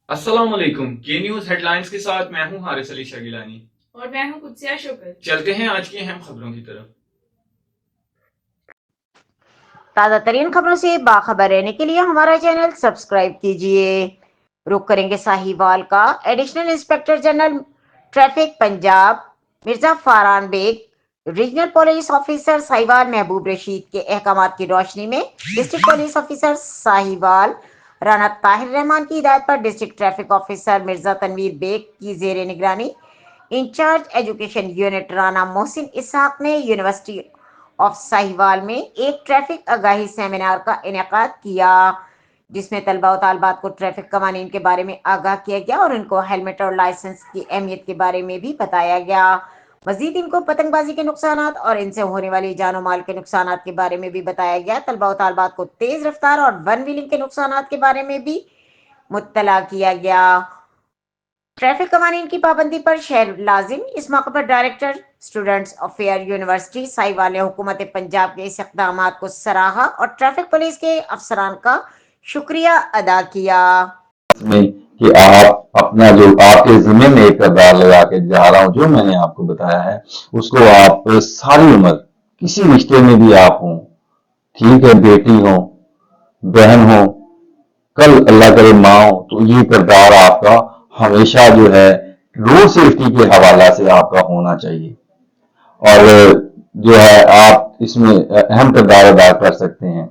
السلام علیکم، کے نیوز ہیڈ لائنز کے ساتھ میں ہوں حارث علی شاگیلانی اور میں ہوں قدسیہ شکر۔ چلتے ہیں آج کی اہم خبروں کی طرف۔ تازہ ترین خبروں سے باخبر رہنے کے لیے ہمارا چینل سبسکرائب کیجیے۔ رخ کریں گے ساہیوال کا۔ Additional inspector general traffic Punjab Mirza Faran Baig regional police officer Sahiwal Mehboob Rasheed کے احکامات کی روشنی میں district police officer Sahiwal Rana Tahir Rehman کی ہدایت پر district traffic officer Mirza Tanveer Baig کی زیر نگرانی incharge education unit Rana Mohsin Ishaq نے یونیورسٹی آف ساہیوال میں ایک ٹریفک آگاہی سیمینار کا انعقاد کیا، جس میں طلباء و طالبات کو ٹریفک قوانین کے بارے میں آگاہ کیا گیا اور ان کو ہیلمٹ اور لائسنس کی اہمیت کے بارے میں بھی بتایا گیا۔ مزید ان کو پتنگ بازی کے نقصانات اور ان سے ہونے والی جان و مال کے نقصانات کے بارے میں بھی بتایا گیا۔ طلباء و طالبات کو تیز رفتار اور ون ویلنگ کے نقصانات کے بارے میں بھی مطلع کیا گیا۔ ٹریفک قوانین کی پابندی پر شہر لازم۔ اس موقع پر director students affair university Sahiwal نے حکومت پنجاب کے اس اقدامات کو سراہا اور ٹریفک پولیس کے افسران کا شکریہ ادا کیا۔ میں کہ آپ اپنا جو آپ کے ذمہ میں ایک کردار لگا کے جا رہا ہوں، جو میں نے آپ کو بتایا ہے اس کو آپ ساری عمر کسی رشتے میں بھی آپ ہوں، ٹھیک ہے، بیٹی ہو، بہن ہو، کل اللہ کرے ماں ہو، تو یہ کردار آپ کا ہمیشہ جو ہے روڈ سیفٹی کے حوالہ سے آپ کا ہونا چاہیے، اور جو ہے آپ اس میں اہم کردار ادا کر سکتے ہیں۔